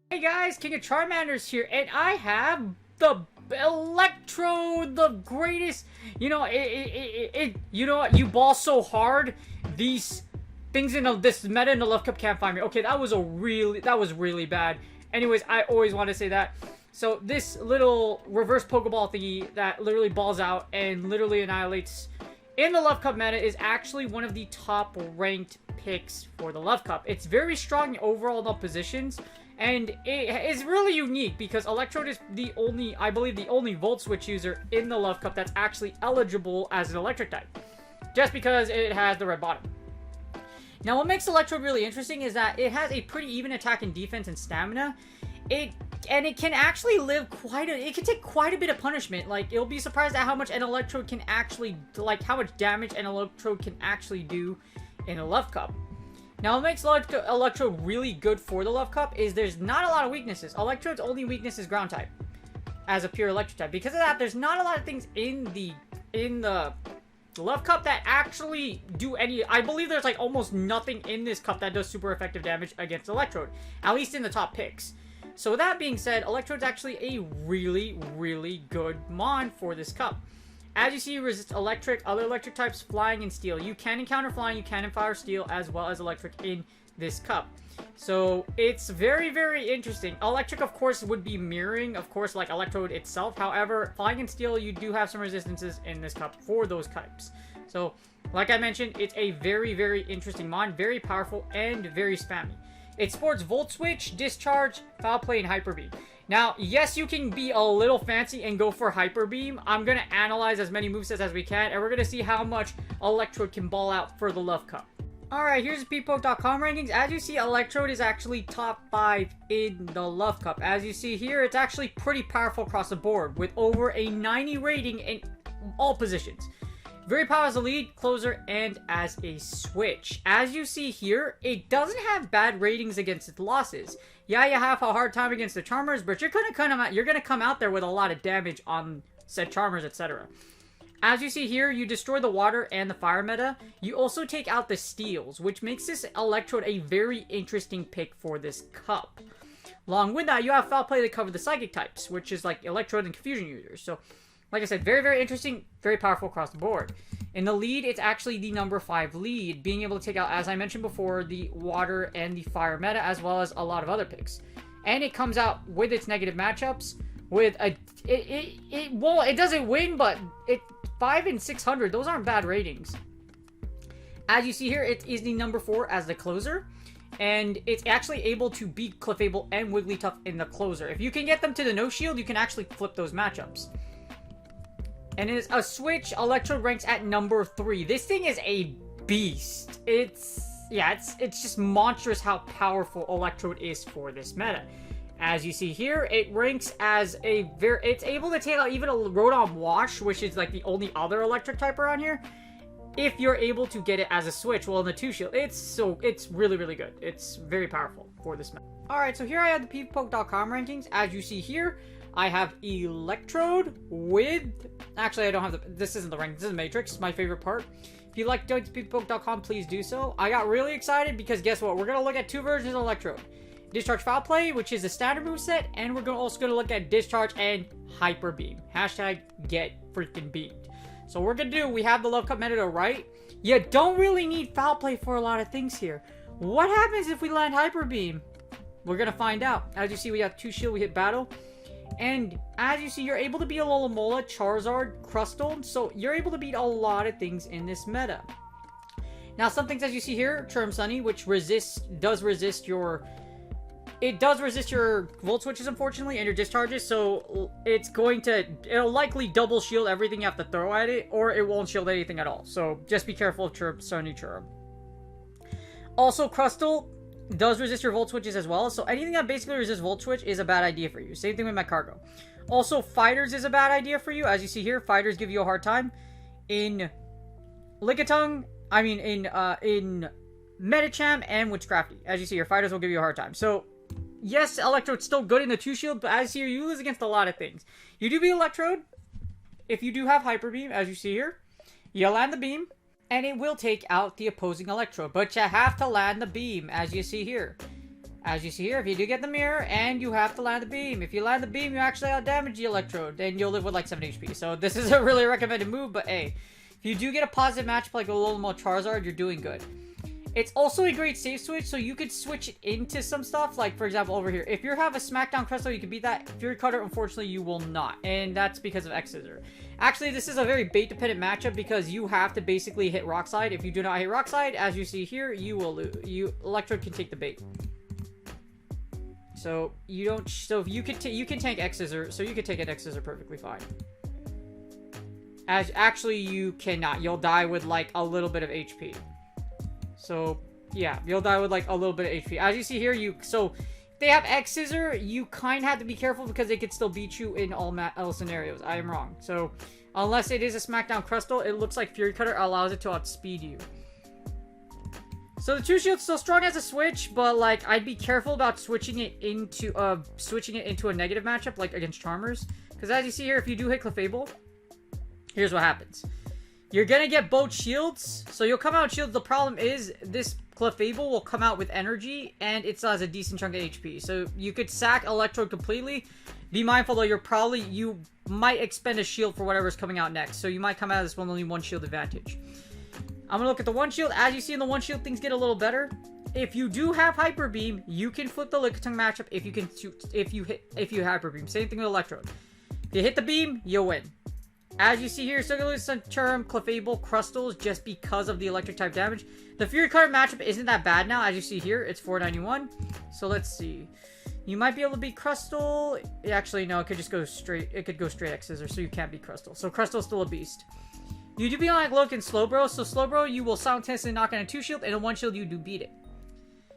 Hey guys, King of Charmanders here, and I have the Electrode, the greatest. You know, you know what? You ball so hard, these things in this meta in the Love Cup can't find me. Okay, that was really bad. Anyways, I always want to say that. So this little reverse Pokeball thingy that literally balls out and literally annihilates in the Love Cup meta is actually one of the top ranked picks for the Love Cup. It's very strong overall in all positions. And it is really unique because Electrode is the only, I believe, the only Volt Switch user in the Love Cup that's actually eligible as an electric type. Just because it has the red bottom. Now, what makes Electrode really interesting is that it has a pretty even attack and defense and stamina. It can actually live it can take quite a bit of punishment. Like, you'll be surprised at how much an Electrode can actually, like, how much damage an Electrode can actually do in a Love Cup. Now, what makes Electrode really good for the Love Cup is there's not a lot of weaknesses. Electrode's only weakness is ground type as a pure electric type. Because of that, there's not a lot of things in the Love Cup that actually do any. I believe there's like almost nothing in this cup that does super effective damage against Electrode, at least in the top picks. So with that being said, Electrode's actually a really good mon for this cup. As you see, you resist electric, other electric types, flying, and steel. You can encounter flying, you can encounter steel, as well as electric in this cup. So, it's very interesting. Electric, of course, would be mirroring, of course, like Electrode itself. However, flying and steel, you do have some resistances in this cup for those types. So, like I mentioned, it's a very interesting mon, very powerful, and very spammy. It sports Volt Switch, Discharge, Foul Play, and Hyper Beam. Now, yes, you can be a little fancy and go for Hyper Beam. I'm going to analyze as many movesets as we can, and we're going to see how much Electrode can ball out for the Love Cup. Alright, here's the PPoke.com rankings. As you see, Electrode is actually top 5 in the Love Cup. As you see here, it's actually pretty powerful across the board, with over a 90 rating in all positions. Very powerful as a lead, closer, and as a switch. As you see here, it doesn't have bad ratings against its losses. Yeah, you have a hard time against the Charmers, but you're gonna come out there with a lot of damage on said Charmers, etc. As you see here, you destroy the water and the fire meta. You also take out the steels, which makes this Electrode a very interesting pick for this cup. Along with that, you have Foul Play to cover the psychic types, which is like Electrode and Confusion users. So, like I said, very interesting, very powerful across the board. In the lead, it's actually the number 5 lead, being able to take out, as I mentioned before, the water and the fire meta, as well as a lot of other picks. And it comes out with its negative matchups, with a, well, it doesn't win, but 5 and 600, those aren't bad ratings. As you see here, it is the number 4 as the closer. And it's actually able to beat Clefable and Wigglytuff in the closer. If you can get them to the no shield, you can actually flip those matchups. And it's a switch, Electrode ranks at number 3. This thing is a beast. It's just monstrous how powerful Electrode is for this meta. As you see here, it ranks as it's able to take out even a Rotom Wash, which is like the only other electric type around here. If you're able to get it as a switch, well, in the 2 shield, it's really good. It's very powerful for this meta. Alright, so here I have the PPoke.com rankings. As you see here, I have Electrode with... Actually, I don't have this isn't the rank. This is Matrix, my favorite part. If you like going to PPoke.com, please do so. I got really excited because guess what? We're going to look at 2 versions of Electrode. Discharge Foul Play, which is a standard moveset, and we're also going to look at Discharge and Hyper Beam. Hashtag get freaking beamed. So we're going to do, we have the Love Cup meta to right. You don't really need Foul Play for a lot of things here. What happens if we land Hyper Beam? We're going to find out. As you see, we have 2 shield, we hit battle. And as you see, you're able to beat a Alomola, Charizard, Crustle, so you're able to beat a lot of things in this meta. Now, some things as you see here, Charm Sunny, which does resist your Volt Switches, unfortunately, and your Discharges, so it'll likely double shield everything you have to throw at it, or it won't shield anything at all. So just be careful of Chirp, Sunny Chirp. Also, Crustle does resist your Volt Switches as well. So anything that basically resists Volt Switch is a bad idea for you. Same thing with my Cargo. Also, Fighters is a bad idea for you. As you see here, Fighters give you a hard time. In Lickitung, I mean in Medicham and Witchcrafty. As you see here, Fighters will give you a hard time. So, yes, Electrode's still good in the 2-shield, but as you see here, you lose against a lot of things. You do beat Electrode if you do have Hyper Beam, as you see here. You land the beam, and it will take out the opposing Electrode. But you have to land the beam, as you see here. As you see here, if you do get the mirror, and you have to land the beam. If you land the beam, you actually outdamage the Electrode, then you'll live with like 7 HP. So this is a really recommended move, but hey, if you do get a positive matchup like a little more Charizard, you're doing good. It's also a great save switch, so you could switch it into some stuff. Like, for example, over here. If you have a Smackdown Crystal, you can beat that. Fury Cutter, unfortunately, you will not. And that's because of X-Scissor. Actually, this is a very bait-dependent matchup because you have to basically hit Rock Slide. If you do not hit Rock Slide, as you see here, you will lose. Electrode can take the bait. So, you don't... So, if you can tank X-Scissor, so you can take an X-Scissor perfectly fine. Actually, you cannot. You'll die with, like, a little bit of HP. So, yeah, you'll die with, like, a little bit of HP. As you see here, so, if they have X-Scissor, you kind of have to be careful because they could still beat you in all scenarios. I am wrong. So, unless it is a Smackdown Crustle, it looks like Fury Cutter allows it to outspeed you. So, the 2-shield's still strong as a switch, but, like, I'd be careful about switching it into a negative matchup, like, against Charmers. Because, as you see here, if you do hit Clefable, here's what happens. You're gonna get both shields, so you'll come out with shields. The problem is, this Clefable will come out with energy, and it still has a decent chunk of HP. So, you could sack Electrode completely. Be mindful, though, you might expend a shield for whatever's coming out next. So, you might come out of this one only 1 shield advantage. I'm gonna look at the 1 shield. As you see in the 1 shield, things get a little better. If you do have Hyper Beam, you can flip the Lickitung matchup if you Hyper Beam. Same thing with Electrode. If you hit the beam, you'll win. As you see here, still gonna lose some Term, Clefable, Crustles just because of the electric type damage. The Fury Cutter matchup isn't that bad now. As you see here, it's 491. So let's see. You might be able to beat Crustle. Actually, no, it could just go straight. It could go straight X-Scissor, so you can't beat Crustle. So Crustle's still a beast. You do be on like Loke and Slowbro. So Slowbro, you will simultaneously knock in a 2-shield, and a 1-shield, you do beat it.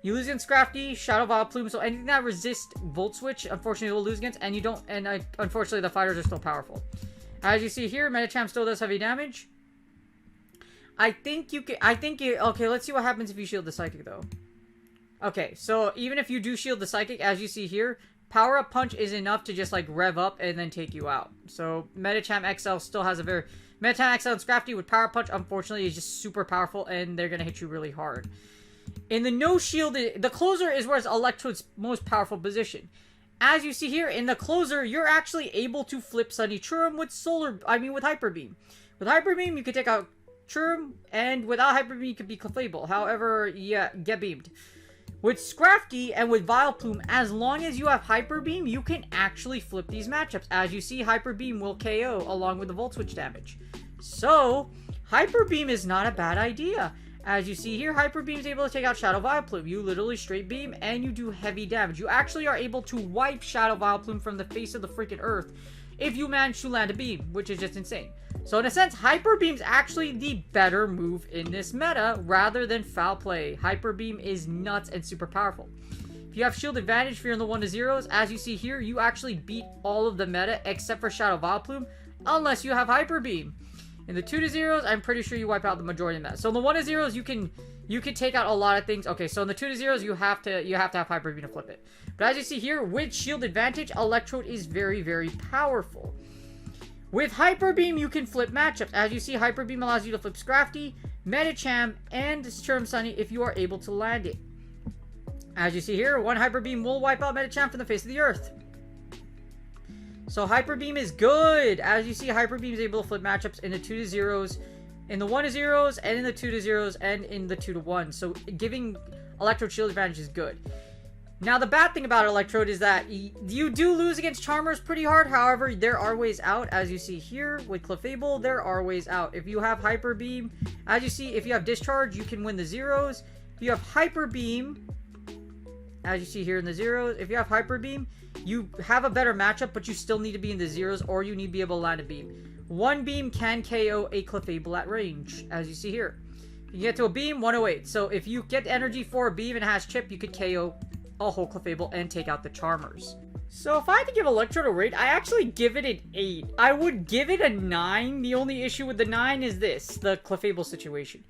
You lose against Scrafty, Shadow Vileplume, so anything that resists Volt Switch, unfortunately, will lose against, and you don't. And unfortunately, the fighters are still powerful. As you see here, Medicham still does heavy damage. Okay, let's see what happens if you shield the Psychic, though. Okay, so even if you do shield the Psychic, as you see here, Power Up Punch is enough to just, like, rev up and then take you out. So, Medicham XL still has a very... Medicham XL and Scrafty with Power Up Punch, unfortunately, is just super powerful, and they're gonna hit you really hard. In the no shield, the closer is where it's Electrode's most powerful position. As you see here, in the closer, you're actually able to flip Sunny Churrum with with Hyper Beam. With Hyper Beam, you can take out Churrum, and without Hyper Beam, you can be Clefable. However, yeah, get beamed. With Scrafty and with Vileplume, as long as you have Hyper Beam, you can actually flip these matchups. As you see, Hyper Beam will KO along with the Volt Switch damage. So, Hyper Beam is not a bad idea. As you see here, Hyper Beam is able to take out Shadow Vileplume. You literally straight beam, and you do heavy damage. You actually are able to wipe Shadow Vileplume from the face of the freaking earth if you manage to land a beam, which is just insane. So in a sense, Hyper Beam's actually the better move in this meta, rather than Foul Play. Hyper Beam is nuts and super powerful. If you have shield advantage if you're in the 1-0s, as you see here, you actually beat all of the meta except for Shadow Vileplume, unless you have Hyper Beam. In the 2-0s, I'm pretty sure you wipe out the majority of that. So in the 1-0s, you can take out a lot of things. Okay, so in the 2-0s, you have to have Hyper Beam to flip it. But as you see here, with shield advantage, Electrode is very, very powerful. With Hyper Beam, you can flip matchups. As you see, Hyper Beam allows you to flip Scrafty, Medicham, and Churrum Sunny if you are able to land it. As you see here, one Hyper Beam will wipe out Medicham from the face of the earth. So Hyper Beam is good. As you see, Hyper Beam is able to flip matchups in the 2-0s, in the 1-0s, and in the 2-0s, and in the 2-1. So giving Electrode shield advantage is good. Now the bad thing about Electrode is that you do lose against Charmers pretty hard. However, there are ways out. As you see here with Clefable, there are ways out. If you have Hyper Beam, as you see, if you have Discharge, you can win the 0s. If you have Hyper Beam, as you see here in the 0s, if you have Hyper Beam, you have a better matchup, but you still need to be in the 0s, or you need to be able to land a beam. One beam can KO a Clefable at range, as you see here. If You get to a beam, 108. So if you get energy for a beam and it has chip, you could KO a whole Clefable and take out the Charmers. So if I had to give Electrode a rate, I actually give it an 8. I would give it a 9. The only issue with the 9 is this, the Clefable situation.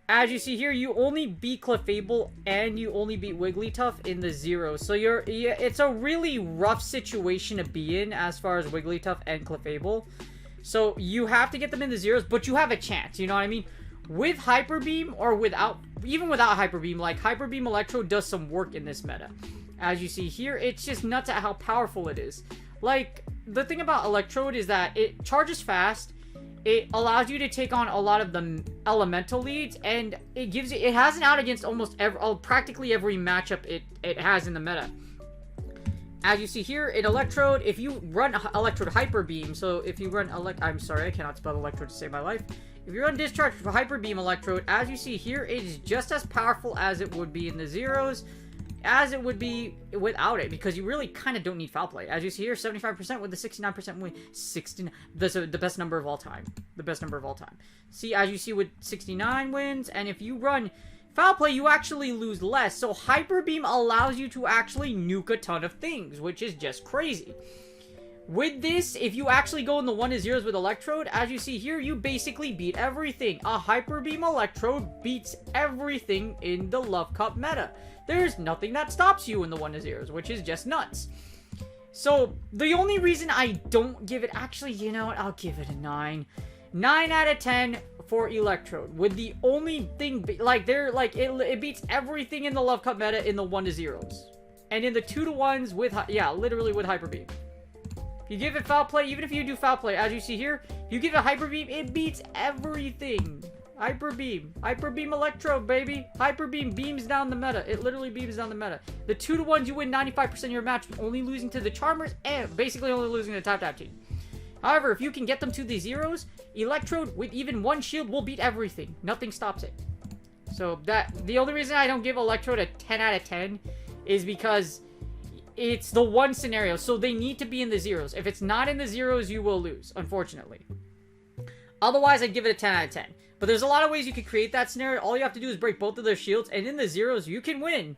As you see here, you only beat Clefable and you only beat Wigglytuff in the zeros. So it's a really rough situation to be in as far as Wigglytuff and Clefable. So you have to get them in the zeros, but you have a chance, you know what I mean? With Hyper Beam or even without Hyper Beam, like Hyper Beam Electrode does some work in this meta. As you see here, it's just nuts at how powerful it is. Like, the thing about Electrode is that it charges fast, it allows you to take on a lot of the elemental leads, and it has an out against almost practically every matchup it has in the meta. As you see here, in Electrode, if you run Electrode Hyper Beam, so if you run I'm sorry, I cannot spell Electrode to save my life. If you run Discharge for Hyper Beam Electrode, as you see here, it is just as powerful as it would be in the zeros, as it would be without it, because you really kind of don't need Foul Play. As you see here, 75% with the 69% win. 69, that's the best number of all time. The best number of all time. See, as you see with 69 wins, and if you run Foul Play, you actually lose less. So Hyper Beam allows you to actually nuke a ton of things, which is just crazy. With this, if you actually go in the 1-0s with Electrode, as you see here, you basically beat everything. A Hyper Beam Electrode beats everything in the Love Cup meta. There's nothing that stops you in the 1-0s, which is just nuts. So, the only reason I don't give it... Actually, you know what? I'll give it a 9. 9 out of 10 for Electrode. With the only thing... it beats everything in the Love Cup meta in the 1-0s. And in the 2-1s with... Yeah, literally with Hyper Beam. If you give it Foul Play, even if you do Foul Play, as you see here, if you give it Hyper Beam, it beats everything. Hyper Beam. Hyper Beam Electrode, baby. Hyper Beam beams down the meta. It literally beams down the meta. The 2-1s, you win 95% of your match, only losing to the Charmers and basically only losing to the Tap team. However, if you can get them to the zeros, Electrode with even one shield will beat everything. Nothing stops it. So the only reason I don't give Electrode a 10 out of 10 is because it's the one scenario. So they need to be in the zeros. If it's not in the zeros, you will lose, unfortunately. Otherwise, I'd give it a 10 out of 10. But there's a lot of ways you could create that scenario. All you have to do is break both of their shields, and in the zeros, you can win.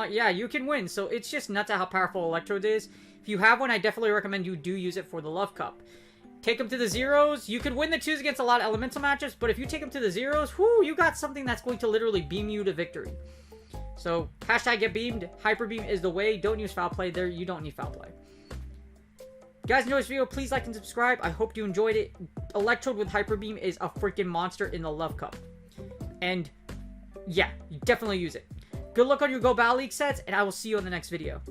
Yeah, you can win. So it's just nuts at how powerful Electrode is. If you have one, I definitely recommend you do use it for the Love Cup. Take them to the zeros. You could win the 2s against a lot of elemental matchups, but if you take them to the zeros, whoo, you got something that's going to literally beam you to victory. So, hashtag get beamed. Hyper Beam is the way. Don't use Foul Play there. You don't need Foul Play. If you guys enjoyed this video, please like and subscribe. I hope you enjoyed it. Electrode with Hyper Beam is a freaking monster in the Love Cup. And, yeah, you definitely use it. Good luck on your Go Battle League sets, and I will see you in the next video.